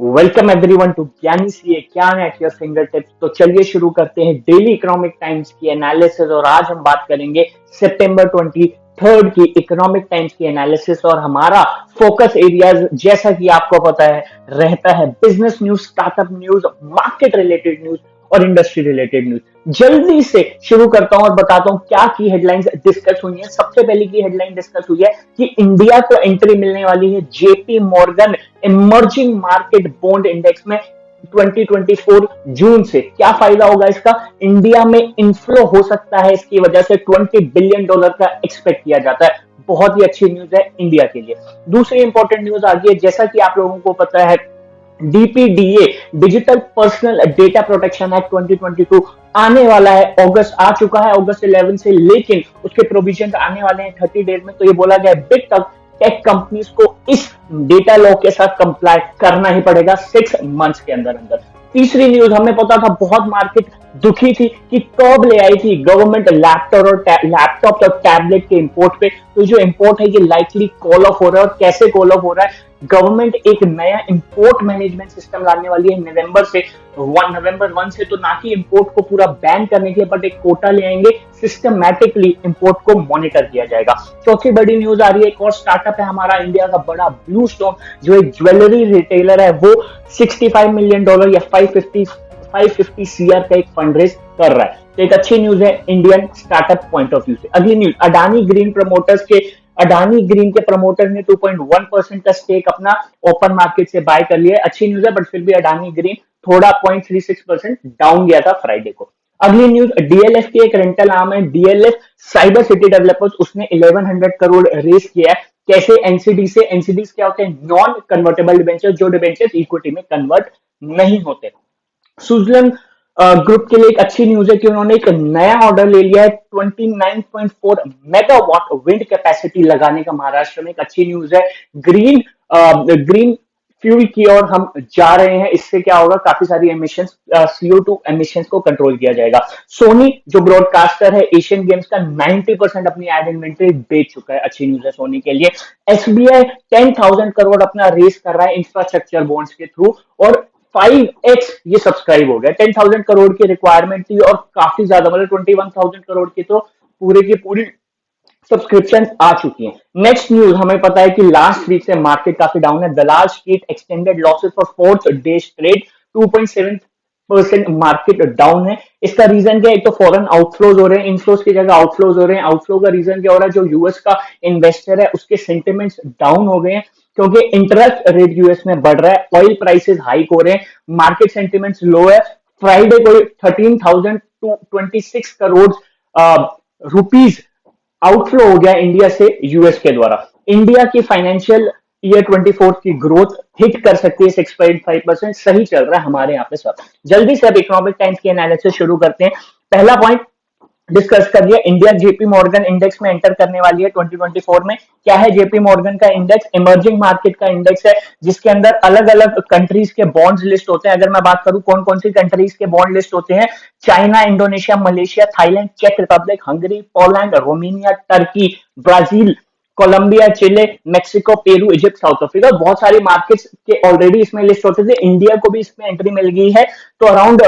Welcome everyone to ज्ञानी CA ज्ञान at your finger tips. तो चलिए शुरू करते हैं डेली इकोनॉमिक टाइम्स की एनालिसिस। और आज हम बात करेंगे सितंबर 23 की इकोनॉमिक टाइम्स की एनालिसिस। और हमारा फोकस एरियाज जैसा कि आपको पता है रहता है business news, startup news, market related news और इंडस्ट्री रिलेटेड न्यूज। जल्दी से शुरू करता हूं और बताता हूं क्या की हेडलाइंस डिस्कस हुई हैं। सबसे पहले की हेडलाइन डिस्कस हुई है कि इंडिया को एंट्री मिलने वाली है JP Morgan emerging market bond index में 2024 जून से। क्या फायदा होगा इसका? इंडिया में इनफ्लो हो सकता है, इसकी वजह से $20 बिलियन का एक्सपेक्ट किया जाता है। बहुत ही अच्छी न्यूज है इंडिया के लिए। दूसरी इंपॉर्टेंट न्यूज आ गई है, जैसा कि आप लोगों को पता है DPDA digital personal data protection act 2022 आने वाला है। अगस्त आ चुका है, अगस्त 11 से, लेकिन उसके प्रोविजन आने वाले हैं 30 डेज में। तो ये बोला गया बिग टेक कंपनीज को इस डेटा लॉ के साथ कंप्लाई करना ही पड़ेगा 6 मंथ्स के अंदर अंदर। तीसरी न्यूज, हमें पता था बहुत मार्केट दुखी थी कि कब ले आई थी गवर्नमेंट लैपटॉप और टैबलेट के इंपोर्ट पे। तो जो इंपोर्ट है ये लाइकली कॉल ऑफ हो रहा है। और कैसे कॉल ऑफ हो रहा है? गवर्नमेंट एक नया इंपोर्ट मैनेजमेंट सिस्टम लाने वाली है नवंबर 1 से। तो ना कि इंपोर्ट को पूरा बैन करने के लिए, बट एक कोटा ले आएंगे, सिस्टमैटिकली इंपोर्ट को मॉनिटर किया जाएगा। चौथी बड़ी न्यूज आ रही है, एक और स्टार्टअप है हमारा इंडिया का बड़ा, ब्लू स्टोन, जो एक ज्वेलरी रिटेलर है, वो $65 मिलियन या 550 सीआर का एक फंड रेज कर रहा है। तो एक अच्छी न्यूज है Indian startup point of view से। अगली न्यूज, अडानी ग्रीन के प्रमोटर ने 2.1% का स्टेक अपना ओपन मार्केट से बाय कर लिया है। अच्छी न्यूज है, बट फिर भी अडानी ग्रीन थोड़ा 0.36% डाउन गया था फ्राइडे को। अगली न्यूज, डीएलएफ की एक रेंटल आर्म है, डीएलएफ साइबर सिटी डेवलपर्स, उसने 1100 करोड़ रेस किया है। कैसे? एनसीडी से। एनसीडी क्या होते हैं? नॉन कन्वर्टेबल डिबेंचर, जो डिबेंचर इक्विटी में कन्वर्ट नहीं होते। सुजलन ग्रुप के लिए एक अच्छी न्यूज है कि उन्होंने एक नया ऑर्डर ले लिया है 29.4 मेगावाट विंड कैपेसिटी लगाने का महाराष्ट्र में। एक अच्छी न्यूज है। ग्रीन ग्रीन फ्यूल की ओर हम जा रहे हैं। इससे क्या होगा? काफी सारी एमिशन, CO2 एमिशन को कंट्रोल किया जाएगा। सोनी जो ब्रॉडकास्टर है एशियन गेम्स का, 90% अपनी एड इन्वेंट्री बेच चुका है। अच्छी न्यूज है सोनी के लिए। एसबीआई 10,000 करोड़ अपना रेस कर रहा है इंफ्रास्ट्रक्चर बॉन्ड्स के थ्रू, और 5x ये सब्सक्राइब हो गया। 10,000 करोड़ की रिक्वायरमेंट थी और काफी ज्यादा, मतलब 21,000 करोड़ की तो पूरे की पूरी सब्सक्रिप्शन आ चुकी है। नेक्स्ट न्यूज, हमें पता है कि लास्ट वीक से मार्केट काफी डाउन है। Dalal street extended losses for fourth day straight, 2.7% market down है। इसका रीजन क्या है? एक तो फॉरेन आउटफ्लोज हो रहे हैं, इनफ्लोज की जगह आउटफ्लोज हो रहे हैं। आउटफ्लो का रीजन क्या हो रहा है? जो यूएस का इन्वेस्टर है उसके सेंटिमेंट्स डाउन हो गए हैं, क्योंकि इंटरेस्ट रेट यूएस में बढ़ रहा है, ऑयल प्राइसेस हाइक हो रहे हैं, मार्केट सेंटिमेंट्स लो है। फ्राइडे को 13,026 करोड़ रुपीज आउटफ्लो हो गया इंडिया से यूएस के द्वारा। इंडिया की फाइनेंशियल ईयर 24 की ग्रोथ हिट कर सकती है 6.5%। सही चल रहा है हमारे यहाँ पे सब। जल्दी से अब इकोनॉमिक टाइम्स की एनालिसिस शुरू करते हैं। पहला पॉइंट डिस्कस कर लिया, इंडिया जेपी मॉर्गन इंडेक्स में एंटर करने वाली है 2024 में। क्या है जेपी मॉर्गन का इंडेक्स? इमर्जिंग मार्केट का इंडेक्स है, जिसके अंदर अलग अलग कंट्रीज के बॉन्ड्स लिस्ट होते हैं। अगर मैं बात करूं कौन कौन सी कंट्रीज के बॉन्ड लिस्ट होते हैं: चाइना, इंडोनेशिया, मलेशिया, थाईलैंड, चेक Republic, Hungary, Poland, Romania, Turkey, Brazil, Colombia, Chile, Mexico, Peru, Egypt, South Africa. बहुत सारी मार्केट्स के ऑलरेडी इसमें लिस्ट होते थे। इंडिया को भी इसमें एंट्री मिल गई है। तो अराउंड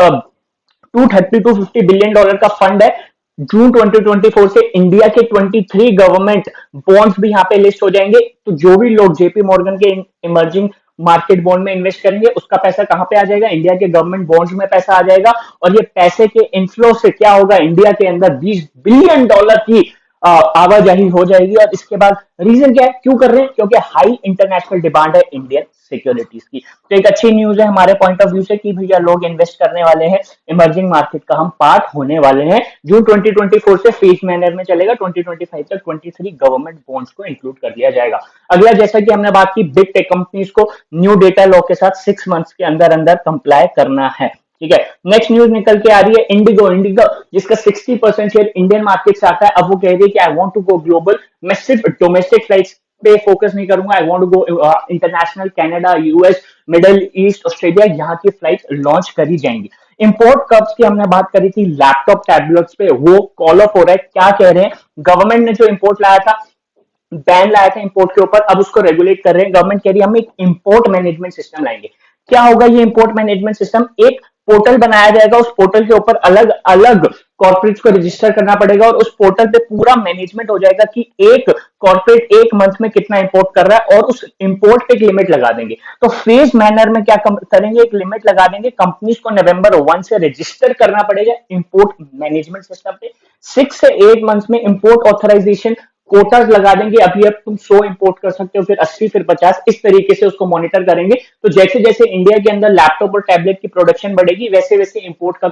230 to 50 बिलियन डॉलर का फंड है। जून 2024 से इंडिया के 23 गवर्नमेंट बॉन्ड्स भी यहाँ पे लिस्ट हो जाएंगे। तो जो भी लोग जेपी मॉर्गन के इमर्जिंग मार्केट बॉन्ड में इन्वेस्ट करेंगे, उसका पैसा कहां पे आ जाएगा? इंडिया के गवर्नमेंट बॉन्ड्स में पैसा आ जाएगा। और ये पैसे के इनफ्लो से क्या होगा? इंडिया के अंदर $20 बिलियन की आवाजाही हो जाएगी। और इसके बाद रीजन क्या है, क्यों कर रहे हैं? क्योंकि हाई इंटरनेशनल डिमांड है इंडियन सिक्योरिटीज की। तो एक अच्छी न्यूज है हमारे पॉइंट ऑफ व्यू से कि भैया लोग इन्वेस्ट करने वाले हैं, इमर्जिंग मार्केट का हम पार्ट होने वाले हैं। जून 2024 से फेज मैनर में चलेगा, 2025 तक 23 गवर्नमेंट बॉन्ड्स को इंक्लूड कर लिया जाएगा। अगला, जैसा कि हमने बात की, बिग टेक कंपनीज को न्यू डेटा लॉ के साथ 6 मंथ्स के अंदर अंदर कंप्लाई करना है। ठीक है। नेक्स्ट न्यूज निकल के आ रही है इंडिगो जिसका 60% शेयर इंडियन मार्केट से आता है। अब वो कह रही है कि I want to go global, मैं सिर्फ डोमेस्टिक फ्लाइट्स पे फोकस नहीं करूंगा, I want to go international, Canada, US, Middle East, Australia, यहाँ की फ्लाइट्स लॉन्च करी जाएंगी। इंपोर्ट कब्स की हमने बात करी थी लैपटॉप टैबलेट्स पे, वो कॉल ऑफ हो रहा है। क्या कह रहे हैं? गवर्नमेंट ने जो इंपोर्ट लाया था, बैन लाया था इंपोर्ट के ऊपर, अब उसको रेगुलेट कर रहे हैं। गवर्नमेंट कह रही है हम एक इंपोर्ट मैनेजमेंट सिस्टम लाएंगे। क्या होगा ये इंपोर्ट मैनेजमेंट सिस्टम? एक पोर्टल बनाया जाएगा, उस पोर्टल के ऊपर अलग अलग कॉर्पोरेट्स को रजिस्टर करना पड़ेगा और उस पोर्टल पे पूरा मैनेजमेंट हो जाएगा कि एक कॉर्पोरेट एक मंथ में कितना इंपोर्ट कर रहा है, और उस इंपोर्ट पे एक लिमिट लगा देंगे। तो फेज मैनर में क्या करेंगे, एक लिमिट लगा देंगे, कंपनीज को नवंबर 1 से रजिस्टर करना पड़ेगा इंपोर्ट मैनेजमेंट सिस्टम पे। 6 से 8 मंथ में इंपोर्ट ऑथराइजेशन कोटाज लगा देंगे, अभी अब तुम 100 इंपोर्ट कर सकते हो, फिर 80, फिर 50, इस तरीके से उसको मॉनिटर करेंगे। तो जैसे जैसे इंडिया के अंदर लैपटॉप और टैबलेट की प्रोडक्शन बढ़ेगी, वैसे वैसे इंपोर्ट का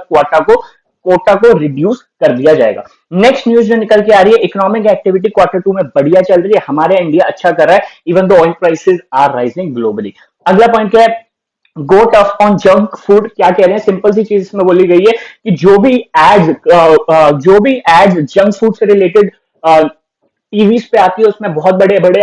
कोटा को रिड्यूस कर दिया जाएगा। नेक्स्ट न्यूज जो निकल के आ रही है, इकोनॉमिक एक्टिविटी Q2 में बढ़िया चल रही है, हमारे इंडिया अच्छा कर रहा है, even though oil prices are rising globally. अगला पॉइंट क्या है, go tough on junk food. क्या कह रहे हैं, सिंपल सी चीज इसमें बोली गई है कि जो भी एड्स जंक फूड से रिलेटेड टीवीज पे आती है, उसमें बहुत बड़े बड़े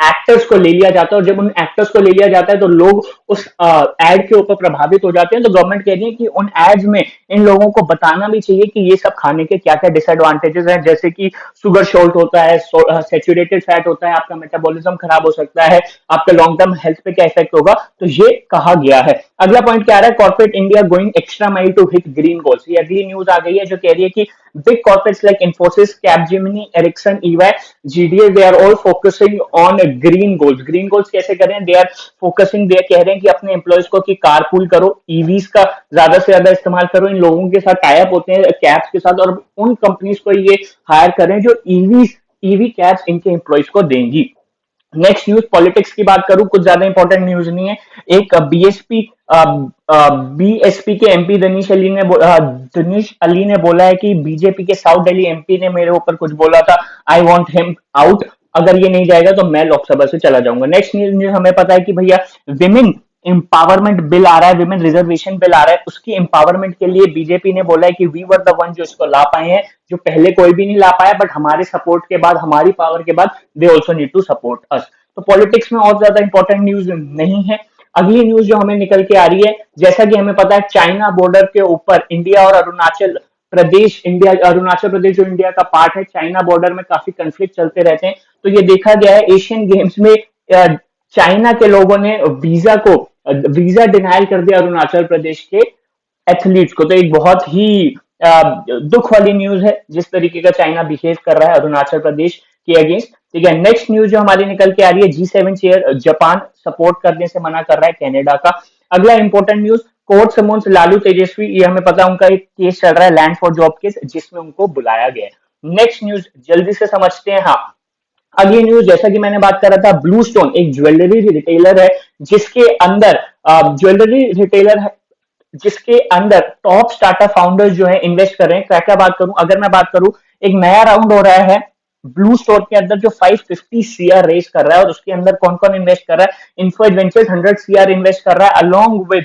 एक्टर्स को ले लिया जाता है, और जब उन एक्टर्स को ले लिया जाता है तो लोग उस एड के ऊपर प्रभावित हो जाते हैं। तो गवर्नमेंट कह रही है कि उन एड्स में इन लोगों को बताना भी चाहिए कि ये सब खाने के क्या क्या डिसएडवांटेजेस हैं, जैसे कि शुगर शॉल्ट होता है, सेचुरेटेड फैट होता है, आपका मेटाबॉलिज्म खराब हो सकता है, आपका लॉन्ग टर्म हेल्थ पे क्या इफेक्ट होगा, तो ये कहा गया है। अगला पॉइंट क्या आ रहा है, corporate India going extra mile to hit green goals. ये अगली न्यूज आ गई है जो कह रही है कि big corporates like Infosys, Capgemini, Ericsson, EY, GDA, they are all focusing on green goals. Green goals कैसे करें? They are focusing, they कह रहे हैं कि अपने एम्प्लॉयज को कि कारपूल करो, ईवीज का ज्यादा से ज्यादा इस्तेमाल करो, इन लोगों के साथ टाई अप होते हैं कैब्स के साथ, और उन कंपनीज को ये हायर करें जो ईवी कैब्स इनके एम्प्लॉयज को देंगी। नेक्स्ट न्यूज पॉलिटिक्स की बात करूं, कुछ ज्यादा इंपॉर्टेंट न्यूज नहीं है। एक बीएसपी के एमपी दनीश अली ने बोला है कि बीजेपी के साउथ दिल्ली एमपी ने मेरे ऊपर कुछ बोला था, आई वांट हिम आउट, अगर ये नहीं जाएगा तो मैं लोकसभा से चला जाऊंगा। नेक्स्ट न्यूज हमें पता है कि भैया विमेन एम्पावरमेंट बिल आ रहा है, विमेन रिजर्वेशन बिल आ रहा है, उसकी एम्पावरमेंट के लिए बीजेपी ने बोला है कि वी वर द वन जो इसको ला पाए हैं, जो पहले कोई भी नहीं ला पाया, बट हमारे सपोर्ट के बाद, हमारी पावर के बाद they also need to support us. तो पॉलिटिक्स में और ज्यादा इंपॉर्टेंट न्यूज नहीं है। अगली न्यूज जो हमें निकल के आ रही है, जैसा कि हमें पता है चाइना बॉर्डर के ऊपर इंडिया और अरुणाचल प्रदेश जो इंडिया का पार्ट है, चाइना बॉर्डर में काफी कंफ्लिक्ट चलते रहते हैं। तो ये देखा गया है एशियन गेम्स में चाइना के लोगों ने वीजा डिनाइल कर दिया अरुणाचल प्रदेश के एथलीट्स को। तो एक बहुत ही दुख वाली न्यूज है जिस तरीके का चाइना बिहेव कर रहा है अरुणाचल प्रदेश के अगेंस्ट। ठीक है, नेक्स्ट न्यूज जो हमारी निकल के आ रही है, G7 चेयर जापान सपोर्ट करने से मना कर रहा है कनाडा का। अगला important news, court summons Lalu Tejashwi, ये हमें पता है उनका एक केस चल रहा है, लैंड फॉर जॉब केस, जिसमें उनको बुलाया गया है। नेक्स्ट न्यूज जल्दी से समझते हैं। हाँ, अगली न्यूज जैसा कि मैंने बात कर रहा था, ब्लू स्टोन एक ज्वेलरी रिटेलर है जिसके अंदर टॉप स्टार्टअप फाउंडर्स जो है इन्वेस्ट कर रहे हैं। क्या क्या बात करूं, अगर मैं बात करूं, एक नया राउंड हो रहा है ब्लू स्टोर के अंदर जो 550 सीआर रेस कर रहा है, और उसके अंदर कौन कौन इन्वेस्ट कर रहा है, इन्फो एडवेंचर्स 100 सीआर इन्वेस्ट कर रहा है, अलोंग विद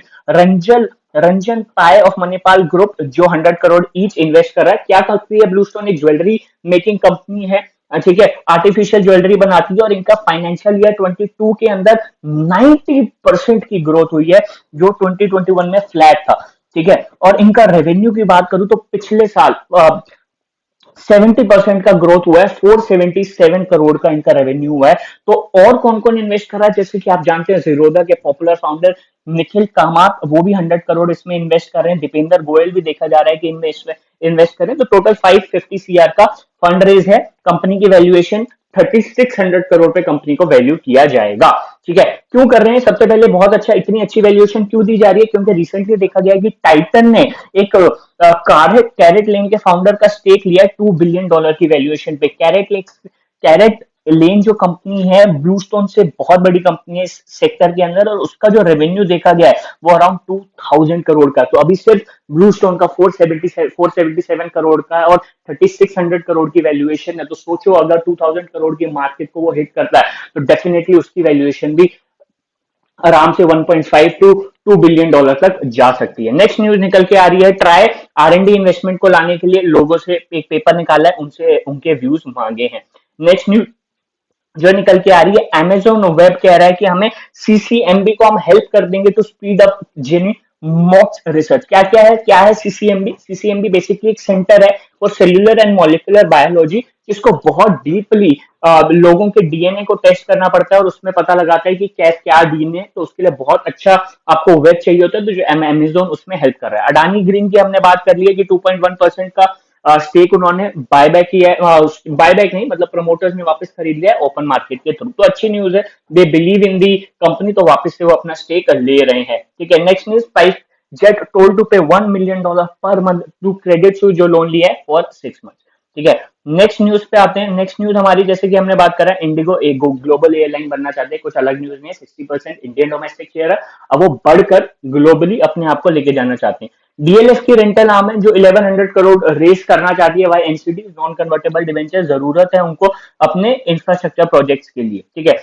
रंजन पाए ऑफ मणिपाल ग्रुप जो 100 करोड़ ईच इन्वेस्ट कर रहा है। क्या करती है ब्लू स्टोन? एक ज्वेलरी मेकिंग कंपनी है, ठीक है, आर्टिफिशियल ज्वेलरी बनाती है, और इनका फाइनेंशियल ईयर 22 के अंदर 90% की ग्रोथ हुई है, जो 2021 में फ्लैट था। ठीक है, और इनका रेवेन्यू की बात करूं तो पिछले साल 70% का ग्रोथ हुआ है, 477 करोड़ का इनका रेवेन्यू हुआ है। तो और कौन कौन इन्वेस्ट कर रहा है, जैसे कि आप जानते हैं जीरोधा के पॉपुलर फाउंडर निखिल कामत, वो भी 100 करोड़ इसमें इन्वेस्ट कर रहे हैं, दीपेंद्र गोयल भी देखा जा रहा है कि इन्वेस्ट करें। तो टोटल 550 सीआर का फंड रेज है, कंपनी की वैल्यूएशन 3600 करोड़ पे कंपनी को वैल्यू किया जाएगा। ठीक है, क्यों कर रहे हैं? सबसे पहले बहुत अच्छा, इतनी अच्छी वैल्यूएशन क्यों दी जा रही है? क्योंकि रिसेंटली देखा गया है कि टाइटन ने एक कैरेट लेन के फाउंडर का स्टेक लिया है $2 बिलियन की वैल्यूएशन पे। कैरेट लेन जो कंपनी है ब्लूस्टोन से बहुत बड़ी कंपनी है इस सेक्टर के अंदर, और उसका जो रेवेन्यू देखा गया है वो अराउंड 2000 करोड़ का। तो अभी सिर्फ ब्लूस्टोन का 477 करोड़ का है और 3600 करोड़ की वैल्यूएशन है। तो सोचो अगर 2000 करोड़ की मार्केट को वो हिट करता है तो डेफिनेटली उसकी वैल्यूएशन भी आराम से 1.5 टू $2 बिलियन तक जा सकती है। नेक्स्ट न्यूज निकल के आ रही है, ट्राई R&D इन्वेस्टमेंट को लाने के लिए लोगों से एक पेपर निकाला है, उनसे उनके व्यूज मांगे हैं। नेक्स्ट न्यूज जो निकल के आ रही है, Amazon वेब कह रहा है कि हमें CCMB को हम हेल्प कर देंगे to speed up genomics research क्या है सीसीएमबी? सीसीएमबी बेसिकली एक सेंटर है वो सेल्यूलर एंड मॉलिक्यूलर बायोलॉजी, जिसको बहुत डीपली लोगों के डीएनए को टेस्ट करना पड़ता है और उसमें पता लगाता है कि क्या क्या डीएनए, तो उसके लिए बहुत अच्छा आपको वेब चाहिए होता है, तो जो अमेजोन उसमें हेल्प कर रहा है। अडानी ग्रीन की हमने बात कर ली है कि 2.1% का स्टेक उन्होंने बायबैक किया है, बायबैक नहीं मतलब प्रमोटर्स ने वापस खरीद लिया है ओपन मार्केट के थ्रू, तो अच्छी न्यूज है। They believe in the company, तो वापस से वो अपना स्टेक ले रहे हैं। ठीक है, next news, SpiceJet told to pay $1 million पर मंथ टू क्रेडिट टू जो लोन लिया है फॉर 6 months। ठीक है, नेक्स्ट न्यूज पे आते हैं। नेक्स्ट न्यूज हमारी, जैसे कि हमने बात करा, इंडिगो एक ग्लोबल एयरलाइन बनना चाहते हैं, कुछ अलग न्यूज नहीं है। 60% इंडियन डोमेस्टिक शेयर है, अब वो बढ़कर ग्लोबली अपने आप को लेके जाना चाहते हैं। डीएलएफ की रेंटल आर्म है जो 1100 करोड़ रेस करना चाहती है, via NCD non convertible debenture, जरूरत है उनको अपने इंफ्रास्ट्रक्चर प्रोजेक्ट्स के लिए। ठीक है,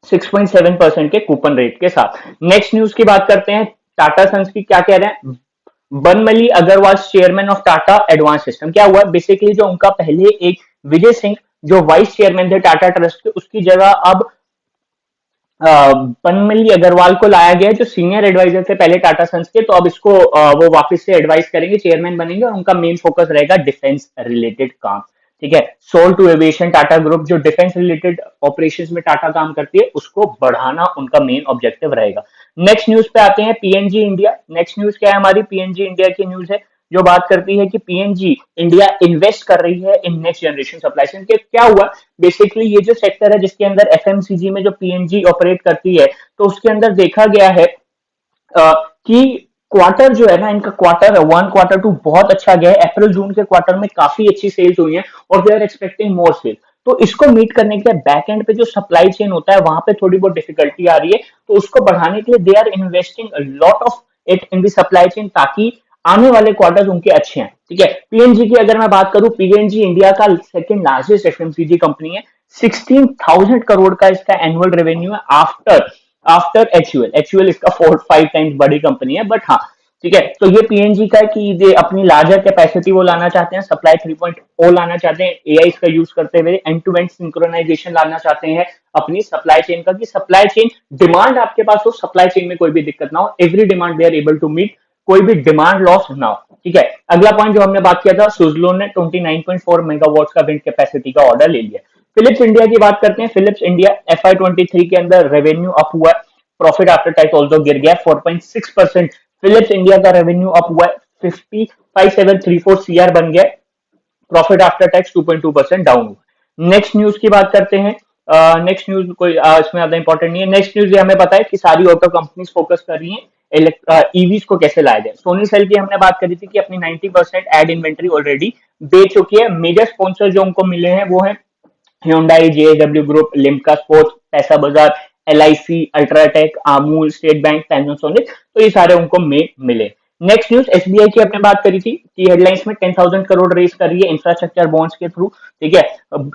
6.7% के कूपन रेट के साथ। नेक्स्ट न्यूज की बात करते हैं, टाटा सन्स की क्या कह रहे हैं। Banmali Agrawal chairman of Tata advance system, क्या हुआ बेसिकली, जो उनका पहले एक विजय सिंह जो वाइस चेयरमैन थे टाटा ट्रस्ट के, उसकी जगह अब बनमली अग्रवाल को लाया गया जो सीनियर एडवाइजर थे पहले टाटा सन्स के, तो अब इसको वो वापस से एडवाइस करेंगे, चेयरमैन बनेंगे और उनका मेन फोकस रहेगा डिफेंस रिलेटेड काम। ठीक है, sole to aviation Tata group जो डिफेंस रिलेटेड ऑपरेशंस में टाटा काम करती है, उसको बढ़ाना उनका मेन ऑब्जेक्टिव रहेगा। नेक्स्ट न्यूज पे आते हैं, पीएनजी इंडिया। नेक्स्ट न्यूज क्या है हमारी, पीएनजी इंडिया की न्यूज है जो बात करती है कि पीएनजी इंडिया इन्वेस्ट कर रही है in next generation supply chain के। क्या हुआ बेसिकली, ये जो सेक्टर है जिसके अंदर एफएमसीजी में जो पीएनजी ऑपरेट करती है, तो उसके अंदर देखा गया है कि क्वार्टर जो है ना, इनका क्वार्टर 1 क्वार्टर 2 बहुत अच्छा गया है। अप्रैल जून के क्वार्टर में काफी अच्छी सेल्स हुई है और they are expecting more sale. तो इसको मीट करने के लिए बैक एंड पे जो सप्लाई चेन होता है वहां पे थोड़ी बहुत डिफिकल्टी आ रही है, तो उसको बढ़ाने के लिए they are investing lot of it in the supply chain, ताकि आने वाले क्वार्टर्स उनके अच्छे हैं। ठीक है, पीएनजी की अगर मैं बात करूं, पीएनजी इंडिया का सेकंड लार्जेस्ट एफएमसीजी कंपनी है। 16,000 करोड़ का इसका एनुअल रेवेन्यू है आफ्टर आफ्टर एचयूएल। एचयूएल इसका 4-5 टाइम्स बड़ी कंपनी है, बट हाँ ठीक है। तो ये पीएनजी का है कि ये अपनी लार्जर कैपेसिटी वो लाना चाहते हैं, सप्लाई 3.0 लाना चाहते हैं, एआई का यूज करते हुए एंड टू एंड सिंक्रोनाइजेशन लाना चाहते हैं अपनी सप्लाई चेन का, कि सप्लाई चेन डिमांड आपके पास हो, सप्लाई चेन में कोई भी दिक्कत ना हो, every demand they are able to meet, कोई भी डिमांड लॉस ना हो। ठीक है, अगला पॉइंट जो हमने बात किया था, सुजलोन ने 29.4 मेगावाट का विंड कैपेसिटी का ऑर्डर ले लिया। फिलिप्स इंडिया की बात करते हैं। फिलिप्स इंडिया FY23 के अंदर रेवेन्यू अप हुआ है, प्रॉफिट आफ्टर टैक्स ऑल्सो गिर गया 4.6%। फिलिप्स इंडिया का रेवेन्यू अप हुआ है 5734 सीआर बन गया, प्रॉफिट आफ्टर टैक्स 2.2% डाउन हुआ। नेक्स्ट न्यूज की बात करते हैं। नेक्स्ट न्यूज कोई इसमें ज्यादा इंपॉर्टेंट नहीं है। नेक्स्ट न्यूज ये हमें पता है कि सारी ऑटो कंपनीज फोकस कर रही है ईवीज को कैसे लाया जाए। सोनी सेल की हमने बात करी थी कि अपनी 90% एड इन्वेंट्री ऑलरेडी बेच चुकी है। मेजर स्पॉन्सर जो उनको मिले हैं वो है Hyundai, JSW group, Limca sports, पैसा बाजार, LIC, UltraTech, Amul, state bank, Panasonic, तो ये सारे उनको में मिले। नेक्स्ट न्यूज, एसबीआई की आपने बात करी थी कि हेडलाइंस में 10,000 करोड़ रेस कर रही है इंफ्रास्ट्रक्चर बॉन्ड्स के थ्रू। ठीक है,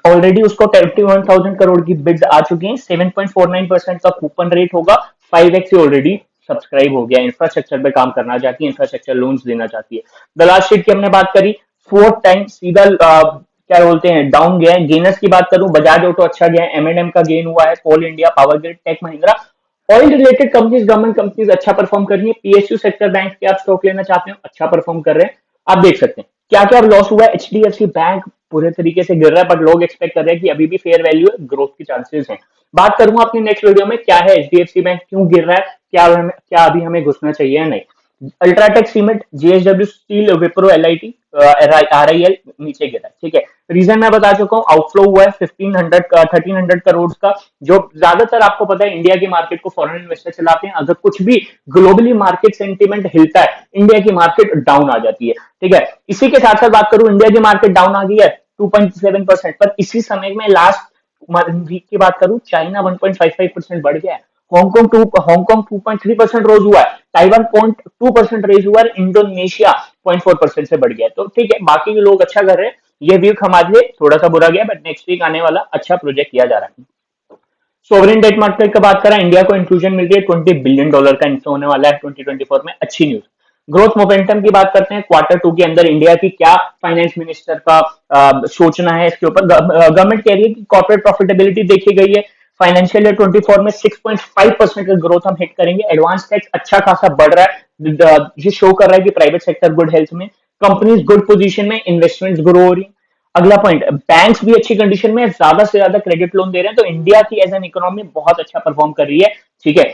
ऑलरेडी उसको 21,000 करोड़ की बिड्स आ चुकी हैं, 7.49% का कूपन रेट होगा, 5x ऑलरेडी सब्सक्राइब हो गया, इंफ्रास्ट्रक्चर पे काम करना चाहती है, इंफ्रास्ट्रक्चर लोन्स देना चाहती है। द लास्ट शीट की हमने बात करी, 4 टाइम सीधा क्या बोलते हैं डाउन गया है। गेनर्स की बात करूं, बजाज ऑटो अच्छा गया है, M&M का गेन हुआ है, coal India, power grid, tech Mahindra, oil related companies, government companies अच्छा परफॉर्म कर रही है। पीएसयू सेक्टर बैंक के आप स्टॉक लेना चाहते हो, अच्छा परफॉर्म कर रहे हैं। आप देख सकते हैं क्या क्या लॉस हुआ है। HDFC बैंक पूरे तरीके से गिर रहा है, बट लोग एक्सपेक्ट कर रहे हैं कि अभी भी फेयर वैल्यू है, ग्रोथ की चांसेस हैं। बात करूंगा अपनी नेक्स्ट वीडियो में क्या है HDFC बैंक क्यों गिर रहा है, क्या अभी हमें घुसना चाहिए या नहीं। UltraTech cement, JSW steel, Wipro, LIT, RIL नीचे गिरा। ठीक है, रीजन मैं बता चुका हूँ, आउटफ्लो हुआ है 1300 करोड़ का, जो ज्यादातर आपको पता है इंडिया की मार्केट को फॉरेन इन्वेस्टर चलाते हैं। अगर कुछ भी ग्लोबली मार्केट सेंटीमेंट हिलता है, इंडिया की मार्केट डाउन आ जाती है। ठीक है, इसी के साथ साथ बात करूं, इंडिया की मार्केट डाउन आ गई है 2.7%, पर इसी समय में लास्ट वीक की बात करूं, चाइना 1.55% बढ़ गया है, हांगकांग 2.3% रोज हुआ है, ताइवान 0.2% रेज हुआ है, इंडोनेशिया 0.4% से बढ़ गया है। तो ठीक है, बाकी के लोग अच्छा कर रहे हैं, ये वीक हमारे लिए थोड़ा सा बुरा गया, बट नेक्स्ट वीक आने वाला अच्छा प्रोजेक्ट किया जा रहा है। सोवरेन डेट मार्केट का बात करें, इंडिया को इंक्लूजन मिल रही है, $20 बिलियन का इन्फ्लो होने वाला है 2024 में, अच्छी न्यूज। ग्रोथ मोमेंटम की बात करते हैं, क्वार्टर 2 के अंदर इंडिया की क्या फाइनेंस मिनिस्टर का सोचना है इसके ऊपर। गवर्नमेंट कह रही है कि कॉर्पोरेट प्रॉफिटेबिलिटी देखी गई है, फाइनेंशियल ईयर 24 में 6.5% का ग्रोथ हम हिट करेंगे। एडवांस टैक्स अच्छा खासा बढ़ रहा है, ये शो कर रहा है कि प्राइवेट सेक्टर गुड हेल्थ में, कंपनीज गुड पोजीशन में, इन्वेस्टमेंट्स ग्रो हो रही है। अगला पॉइंट, बैंक्स भी अच्छी कंडीशन में ज्यादा से ज्यादा क्रेडिट लोन दे रहे हैं, तो इंडिया की एज एन इकोनॉमी बहुत अच्छा परफॉर्म कर रही है। ठीक है,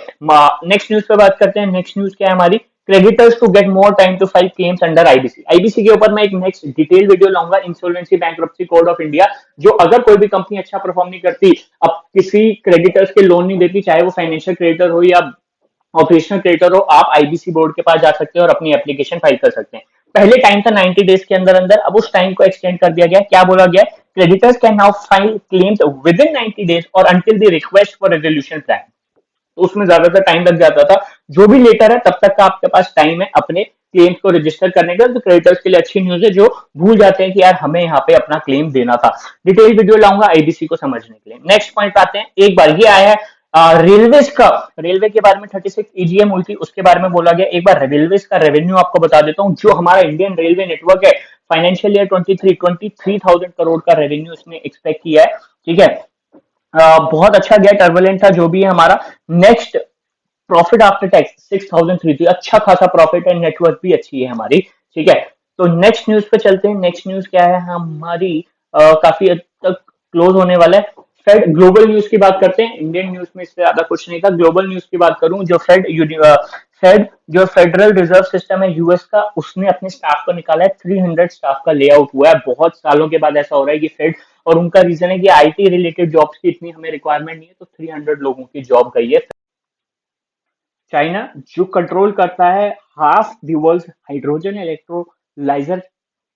नेक्स्ट न्यूज पे बात करते हैं। नेक्स्ट न्यूज क्या है हमारी, creditors to get more time to file claims under IBC. IBC के ऊपर मैं एक नेक्स्ट डिटेल वीडियो लाऊंगा, insolvency bankruptcy code of India, जो अगर कोई भी कंपनी अच्छा परफॉर्म नहीं करती, अब किसी क्रेडिटर्स के लोन नहीं देती, चाहे वो फाइनेंशियल क्रेडिटर हो या ऑपरेशनल क्रेडिटर हो, आप आईबीसी बोर्ड के पास जा सकते हैं और अपनी एप्लीकेशन फाइल कर सकते हैं। पहले टाइम था 90 डेज के अंदर अंदर, अब उस टाइम को एक्सटेंड कर दिया गया। क्या बोला गया, creditors can now file claims within 90 days और until the request for resolution plan. तो उसमें ज्यादातर टाइम लग जाता था, जो भी लेटर है तब तक का आपके पास टाइम है अपने क्लेम्स को रजिस्टर करने का। तो क्रेडिटर्स के लिए अच्छी न्यूज है, जो भूल जाते हैं कि यार हमें यहाँ पे अपना क्लेम देना था। डिटेल वीडियो लाऊंगा आईबीसी को समझने के लिए। नेक्स्ट पॉइंट आते हैं, एक बार ये आया है रेलवेज का, रेलवे के बारे में 36 ईजीएम हुई थी, उसके बारे में बोला गया। एक बार रेलवेज का रेवेन्यू आपको बता देता हूँ, जो हमारा इंडियन रेलवे नेटवर्क है, फाइनेंशियल ईयर 23,000 करोड़ का रेवेन्यू इसने एक्सपेक्ट किया है। ठीक है, बहुत अच्छा गया, टर्बुलेंट था जो भी है हमारा। नेक्स्ट, प्रॉफिट आफ्टर टैक्स 6,003 थी, अच्छा खासा प्रॉफिट है, नेटवर्क भी अच्छी है हमारी। ठीक है, तो नेक्स्ट न्यूज पे चलते हैं। नेक्स्ट न्यूज क्या है हमारी, काफी हद तक क्लोज होने वाला है। फेड ग्लोबल न्यूज की बात करते हैं, इंडियन न्यूज में इससे ज्यादा कुछ नहीं था। ग्लोबल न्यूज की बात करूं, जो फेड जो फेडरल रिजर्व सिस्टम है यूएस का, उसने अपने स्टाफ को निकाला है। 300 स्टाफ का ले आउट हुआ है, बहुत सालों के बाद ऐसा हो रहा है कि फेड, और उनका रीजन है कि आईटी रिलेटेड जॉब्स की इतनी हमें रिक्वायरमेंट नहीं है, तो 300 लोगों की जॉब गई है। चाइना जो कंट्रोल करता है half the world hydrogen electrolyser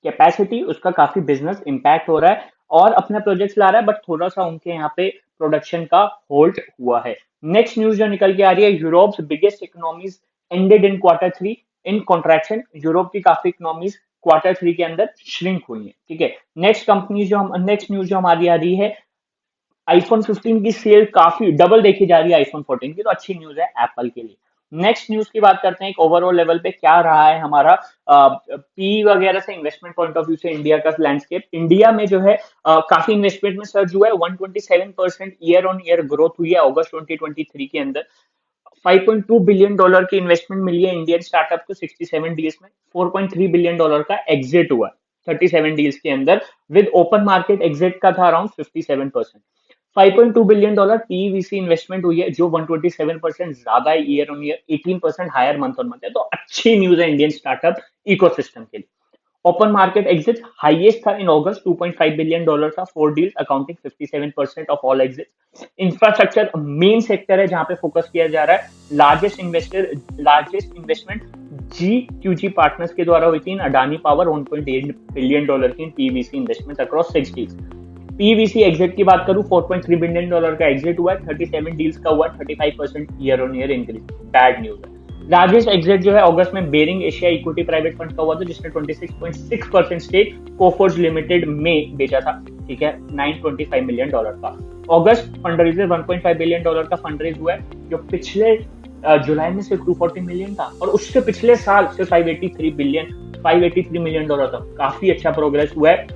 capacity, उसका काफी बिजनेस इंपैक्ट हो रहा है और अपने प्रोजेक्ट्स ला रहा है, बट थोड़ा सा उनके यहाँ पे प्रोडक्शन का होल्ड हुआ है। नेक्स्ट न्यूज जो निकल के आ रही है, Europe's biggest economies ended in quarter 3 in contraction. Europe की काफी इकोनॉमीज क्वार्टर 3 के अंदर श्रिंक हुई है। ठीक है, नेक्स्ट न्यूज जो हमारी आ रही है, आईफोन 15 की सेल काफी डबल देखी जा रही है आईफोन 14 की, तो अच्छी न्यूज है एप्पल के लिए। नेक्स्ट न्यूज की बात करते हैं, एक ओवरऑल लेवल पे क्या रहा है हमारा पी वगैरह से, इन्वेस्टमेंट पॉइंट ऑफ व्यू से इंडिया का लैंडस्केप। इंडिया में जो है काफी इन्वेस्टमेंट में सर्ज हुआ है, 127% ईयर ऑन ईयर ग्रोथ हुई है अगस्त 2023 के अंदर। $5.2 बिलियन की इन्वेस्टमेंट मिली है इंडियन स्टार्टअप को 67 डील्स में। $4.3 बिलियन का एग्जिट हुआ 37 डील्स के अंदर, विद ओपन मार्केट एग्जिट का था अराउंड 57%। $5.2 बिलियन पीवीसी इन्वेस्टमेंट हुई है, जो 127% ज्यादा है year on year, 18% higher month on month है, तो अच्छी न्यूज है इंडियन स्टार्टअप इकोसिस्टम के लिए। ओपन मार्केट एग्जिट हाईएस्ट था इन अगस्त, $2.5 बिलियन था, 4 deals accounting 57% of all exit. Infrastructure main sector है जहां पे फोकस किया जा रहा है। लार्जेस्ट इन्वेस्टमेंट GQG पार्टनर्स के द्वारा हुई थी। अडानी पावर $1.8 बिलियन की PVC investment across 6 deals. PVC exit की बात करूं, $4.3 बिलियन का एग्जिट हुआ है, 37 डील्स का हुआ, 35% year on year increase. Bad news है। लार्जेस्ट एग्जिट जो है अगस्त में Baring Asia equity private fund का हुआ था, जिसने 26.6% स्टेक कोफोर्ज लिमिटेड में बेचा था। ठीक है, $925 मिलियन का अगस्त फंड रेजर, $1.5 बिलियन का फंड रेज हुआ है, जो पिछले जुलाई में सिर्फ 240 मिलियन था, और उससे पिछले साल सिर्फ 583 मिलियन डॉलर था। काफी अच्छा प्रोग्रेस हुआ है।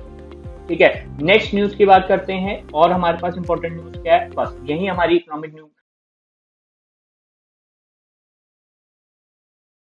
ठीक है, नेक्स्ट न्यूज की बात करते हैं, और हमारे पास इंपॉर्टेंट न्यूज क्या है, बस यही हमारी इकोनॉमिक न्यूज